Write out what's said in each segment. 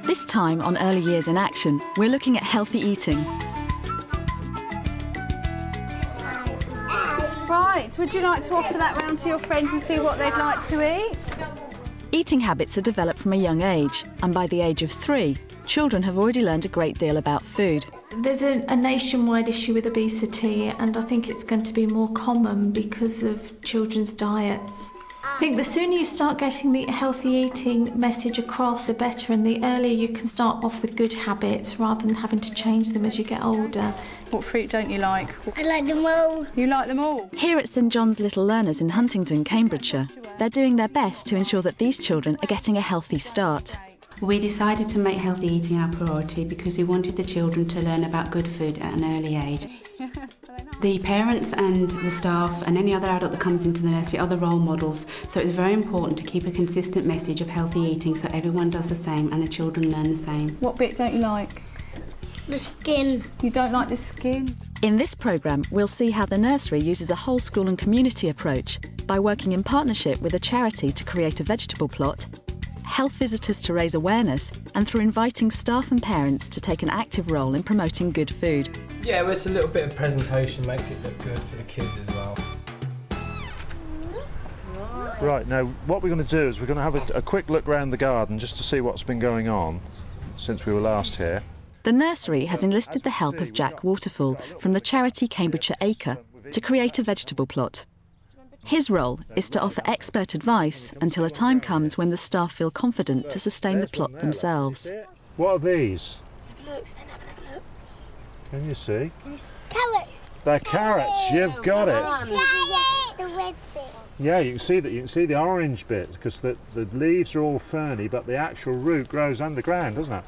This time on Early Years in Action, we're looking at healthy eating. Right, would you like to offer that round to your friends and see what they'd like to eat? Eating habits are developed from a young age, and by the age of 3, children have already learned a great deal about food. There's a nationwide issue with obesity, and I think it's going to be more common because of children's diets. I think the sooner you start getting the healthy eating message across, the better, and the earlier you can start off with good habits rather than having to change them as you get older. What fruit don't you like? I like them all. You like them all? Here at St John's Little Learners in Huntingdon, Cambridgeshire, they're doing their best to ensure that these children are getting a healthy start. We decided to make healthy eating our priority because we wanted the children to learn about good food at an early age. The parents and the staff and any other adult that comes into the nursery are the role models, so it's very important to keep a consistent message of healthy eating so everyone does the same and the children learn the same. What bit don't you like? The skin. You don't like the skin? In this programme, we'll see how the nursery uses a whole school and community approach by working in partnership with a charity to create a vegetable plot, health visitors to raise awareness, and through inviting staff and parents to take an active role in promoting good food. Yeah, well, it's a little bit of presentation, makes it look good for the kids as well. Right, now what we're going to do is we're going to have a quick look around the garden just to see what's been going on since we were last here. The nursery has enlisted the help of Jack Waterfall from the charity Cambridgeshire Acre to create a vegetable plot. His role is to offer expert advice until a time comes when the staff feel confident to sustain the plot themselves. What are these? Have a look, Stan, have a look. Can you see? Carrots. They're carrots, you've got it. The red bits. Yeah, you can see that. You can see the orange bit because the leaves are all ferny, but the actual root grows underground, doesn't it?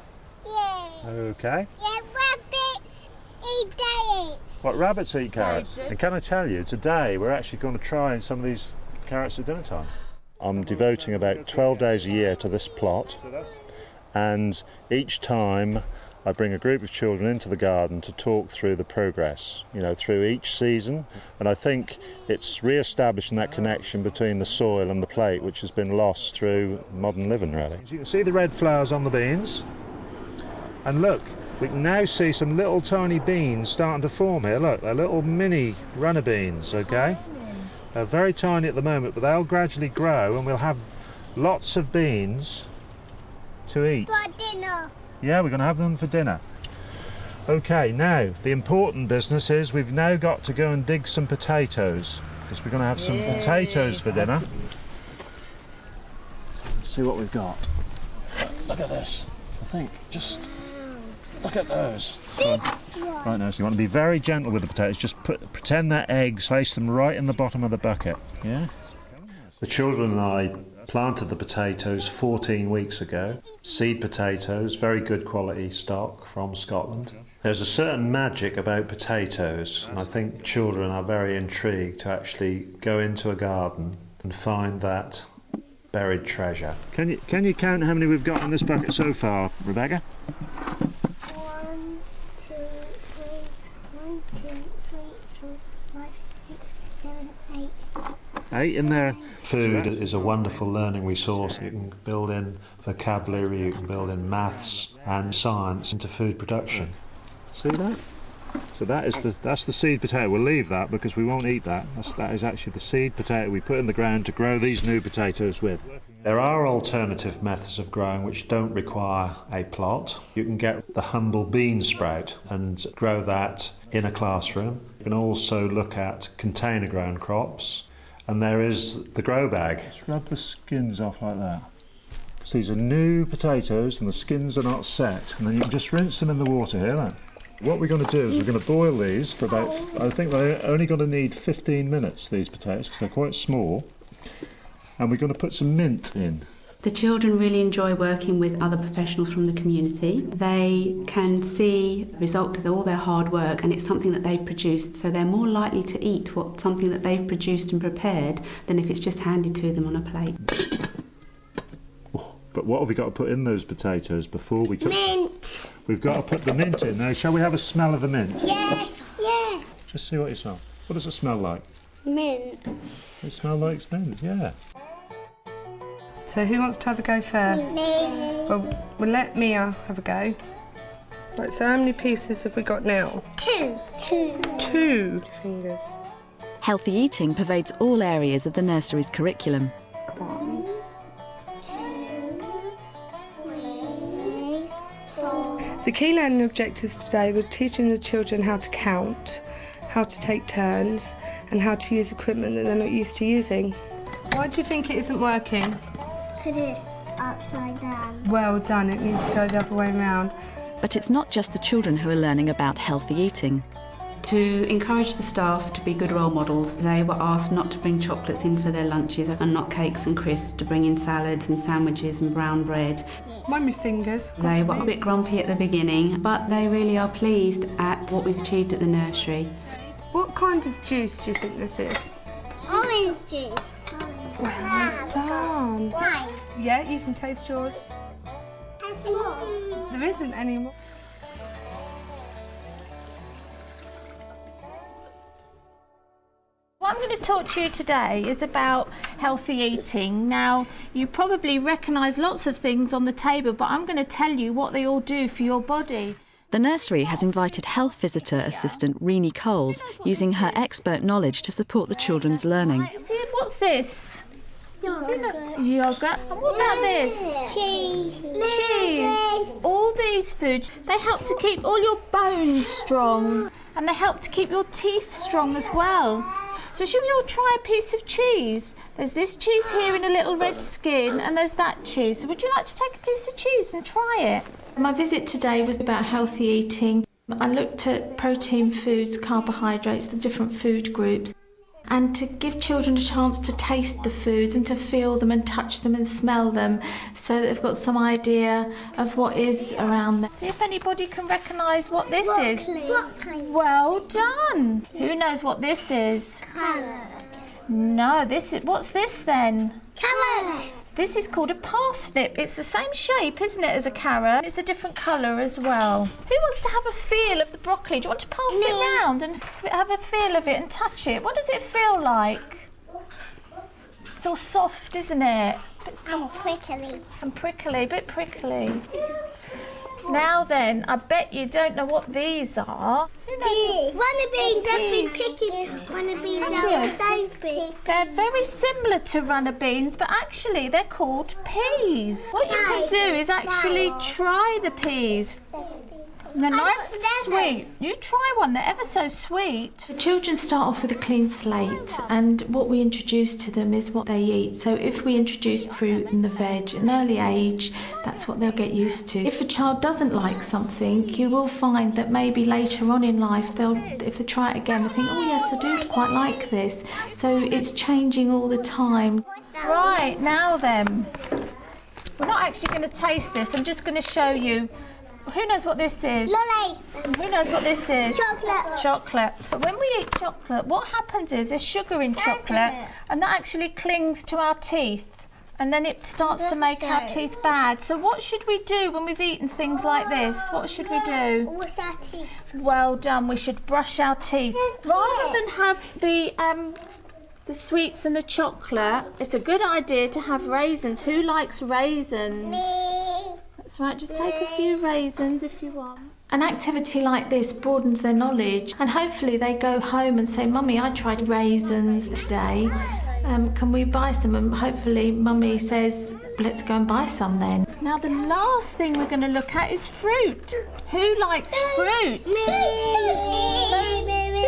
Yeah. Okay. Yeah, rabbits eat dates. What, rabbits eat carrots? And can I tell you, today we're actually going to try some of these carrots at dinner time. I'm devoting about 12 days a year to this plot, and each time I bring a group of children into the garden to talk through the progress, you know, through each season. And I think it's re-establishing that connection between the soil and the plate, which has been lost through modern living, really. As you can see the red flowers on the beans. And look, we can now see some little tiny beans starting to form here. Look, they're little mini runner beans, okay? They're very tiny at the moment, but they'll gradually grow and we'll have lots of beans to eat. For dinner. Yeah, we're going to have them for dinner. Okay, now the important business is we've now got to go and dig some potatoes because we're going to have some potatoes for dinner. Let's see what we've got. Look at this. I think just look at those. Right now, so you want to be very gentle with the potatoes. Just pretend they're eggs, place them right in the bottom of the bucket. Yeah. The children and I planted the potatoes 14 weeks ago. Seed potatoes, very good quality stock from Scotland. There's a certain magic about potatoes, and I think children are very intrigued to actually go into a garden and find that buried treasure. Can you count how many we've got in this bucket so far, Rebecca? 1, 2, 3, 1, 2, 3, 4, 5, 6, 7, 8. 8 in there. Food is a wonderful learning resource. You can build in vocabulary, you can build in maths and science into food production. See that? So that's the seed potato. We'll leave that because we won't eat that. That is actually the seed potato we put in the ground to grow these new potatoes with. There are alternative methods of growing which don't require a plot. You can get the humble bean sprout and grow that in a classroom. You can also look at container grown crops. And there is the grow bag. Just rub the skins off like that. So these are new potatoes and the skins are not set. And then you can just rinse them in the water here. Look. What we're going to do is we're going to boil these for about, I think they're only going to need 15 minutes, these potatoes, because they're quite small. And we're going to put some mint in. The children really enjoy working with other professionals from the community. They can see the result of all their hard work and it's something that they've produced, so they're more likely to eat something that they've produced and prepared than if it's just handed to them on a plate. Oh, but what have we got to put in those potatoes before we cook? Mint. We've got to put the mint in. Now, shall we have a smell of the mint? Yes. Yeah. Just see what you smell. What does it smell like? Mint. It smells like mint, yeah. So who wants to have a go first? Me. Well, we'll let Mia have a go. Right, so how many pieces have we got now? Two. 2 fingers. Healthy eating pervades all areas of the nursery's curriculum. 1, 3, 4. The key learning objectives today were teaching the children how to count, how to take turns, and how to use equipment that they're not used to using. Why do you think it isn't working? Because it's upside down. Well done, it needs to go the other way round. But it's not just the children who are learning about healthy eating. To encourage the staff to be good role models, they were asked not to bring chocolates in for their lunches and not cakes and crisps, to bring in salads and sandwiches and brown bread. Mind my fingers. They were a bit grumpy at the beginning, but they really are pleased at what we've achieved at the nursery. What kind of juice do you think this is? Orange juice. Well done. Mine. Yeah, you can taste yours. There isn't any more. What I'm going to talk to you today is about healthy eating. Now, you probably recognise lots of things on the table, but I'm going to tell you what they all do for your body. The nursery has invited health visitor assistant Renee Coles, using her expert knowledge to support the children's learning. See, what's this? Yogurt. Yogurt. And what about this? Cheese. Cheese. All these foods, they help to keep all your bones strong, and they help to keep your teeth strong as well. So should we all try a piece of cheese? There's this cheese here in a little red skin, and there's that cheese. So would you like to take a piece of cheese and try it? My visit today was about healthy eating. I looked at protein foods, carbohydrates, the different food groups, and to give children a chance to taste the foods and to feel them and touch them and smell them, so that they've got some idea of what is around them. See if anybody can recognise what this is. Broccoli. Well done. Who knows what this is? Carrot. No, this is, what's this then? Carrot. This is called a parsnip. It's the same shape, isn't it, as a carrot? It's a different colour as well. Who wants to have a feel of the broccoli? Do you want to pass it round and have a feel of it and touch it? What does it feel like? It's all soft, isn't it? A bit soft. Prickly. And prickly, a bit prickly. Now then, I bet you don't know what these are. Who knows? Runner beans, I've been picking runner beans out of those bits. They're very similar to runner beans, but actually they're called peas. What you can do is actually try the peas. They're nice and sweet. You try one, they're ever so sweet. The children start off with a clean slate, and what we introduce to them is what they eat. So if we introduce fruit and the veg at an early age, that's what they'll get used to. If a child doesn't like something, you will find that maybe later on in life, if they try it again, they think, oh yes, I do quite like this. So it's changing all the time. Right, now then, we're not actually going to taste this, I'm just going to show you. Who knows what this is? Lolly. Who knows what this is? Chocolate. Chocolate. But when we eat chocolate, what happens is there's sugar in chocolate, and that actually clings to our teeth, and then it starts to make our teeth bad. So what should we do when we've eaten things like this? What should we do? What's our teeth? Well done. We should brush our teeth. Rather than have the sweets and the chocolate, it's a good idea to have raisins. Who likes raisins? Me. That's right, just take a few raisins if you want. An activity like this broadens their knowledge, and hopefully they go home and say, Mummy, I tried raisins today. Can we buy some? And hopefully Mummy says, let's go and buy some then. Now the last thing we're going to look at is fruit. Who likes fruit? Who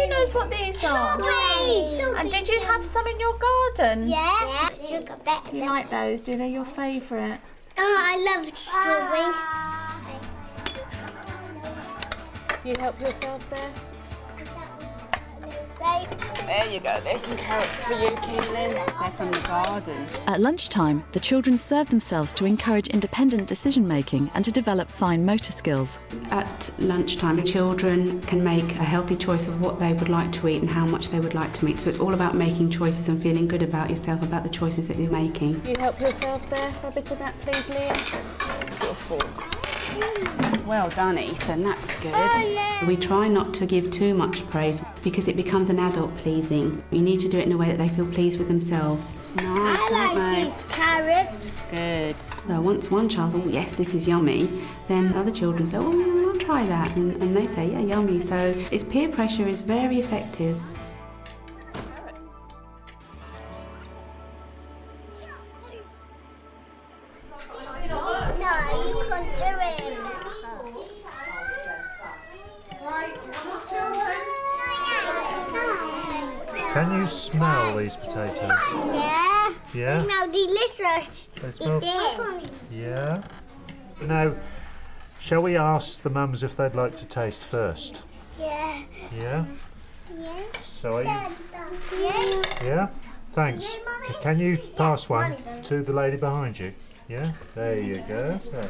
knows what these are? Strawberries. And did you have some in your garden? Yeah. You like those? Do they your favourite? Oh, I love strawberries. You help yourself there? There you go, there's some carrots for you, Keelan. They're from the garden. At lunchtime, the children serve themselves to encourage independent decision-making and to develop fine motor skills. At lunchtime, the children can make a healthy choice of what they would like to eat and how much they would like to eat. So it's all about making choices and feeling good about yourself, about the choices that you're making. You help yourself there. A bit of that, please, Leah. It's your fork. Well done, Ethan, that's good. We try not to give too much praise because it becomes an adult pleasing. You need to do it in a way that they feel pleased with themselves. Nice, I like these carrots. Good. So once one child's, oh yes, this is yummy, then other children say, oh, I'll try that, and they say, yeah, yummy. So it's peer pressure is very effective. No, you can't do it. Can you smell these potatoes? Yeah. Yeah? They smell delicious. They smell... Yeah. Yeah. Now, shall we ask the mums if they'd like to taste first? Yeah. Yeah? Yeah. So are you... Yeah. Yeah? Thanks. Can you pass one to the lady behind you? Yeah? There you go. So.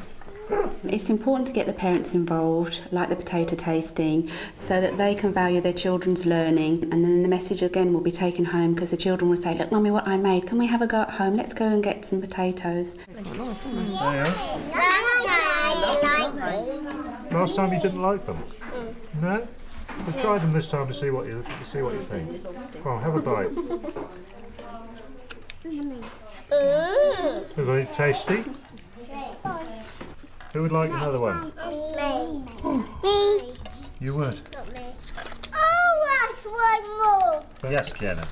It's important to get the parents involved, like the potato tasting, so that they can value their children's learning, and then the message again will be taken home because the children will say, look mummy, what I made, can we have a go at home? Let's go and get some potatoes. There you are. I like these. Last time you didn't like them? No? We'll try them this time to see what you think. Come on, have a bite. Are they tasty? Who would like another one? Me. You would? Not me. Oh, that's one more. Yes, Kiana.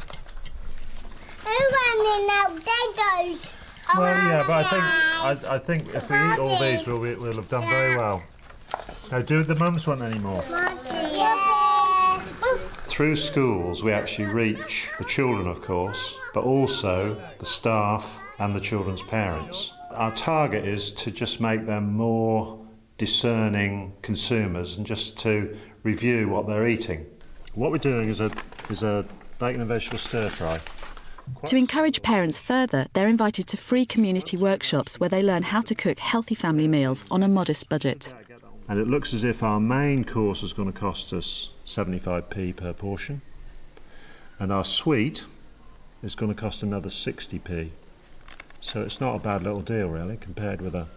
Who's running out potatoes? Well, yeah, but I think if we eat all these, we'll have done very well. Now, do the mums want any more? Yeah. Through schools, we actually reach the children, of course, but also the staff and the children's parents. Our target is to just make them more discerning consumers and just to review what they're eating. What we're doing is a bacon and vegetable stir fry. To encourage parents further, they're invited to free community workshops where they learn how to cook healthy family meals on a modest budget. And it looks as if our main course is going to cost us 75p per portion, and our sweet is going to cost another 60p. So it's not a bad little deal really compared with a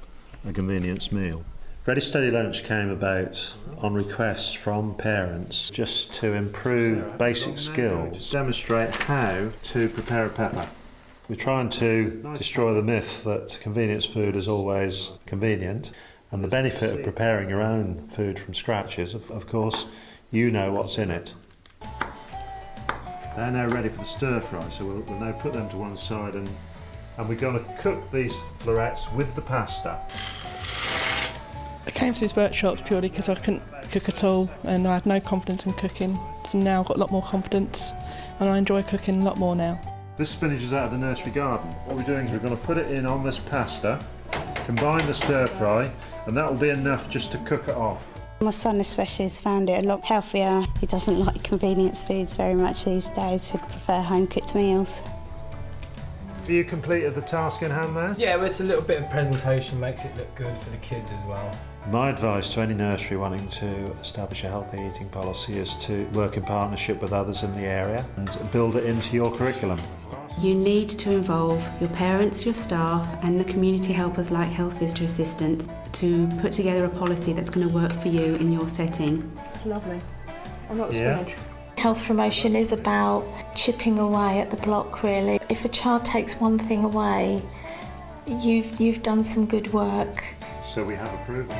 convenience meal. Ready Steady Lunch came about on request from parents just to improve basic skills, demonstrate how to prepare a pepper. We're trying to destroy the myth that convenience food is always convenient, and the benefit of preparing your own food from scratch is, of course, you know what's in it. They're now ready for the stir fry, so we'll now put them to one side and we're going to cook these florets with the pasta. I came to these workshops purely because I couldn't cook at all and I had no confidence in cooking. So now I've got a lot more confidence and I enjoy cooking a lot more now. This spinach is out of the nursery garden. What we're doing is we're going to put it in on this pasta, combine the stir fry, and that will be enough just to cook it off. My son especially has found it a lot healthier. He doesn't like convenience foods very much these days. He'd prefer home-cooked meals. Have you completed the task in hand there? Yeah, well, it's a little bit of presentation, makes it look good for the kids as well. My advice to any nursery wanting to establish a healthy eating policy is to work in partnership with others in the area and build it into your curriculum. You need to involve your parents, your staff and the community helpers like health visitor assistants to put together a policy that's going to work for you in your setting. It's lovely. I like the spinach. Health promotion is about chipping away at the block really. If a child takes one thing away, you've done some good work. So we have approval.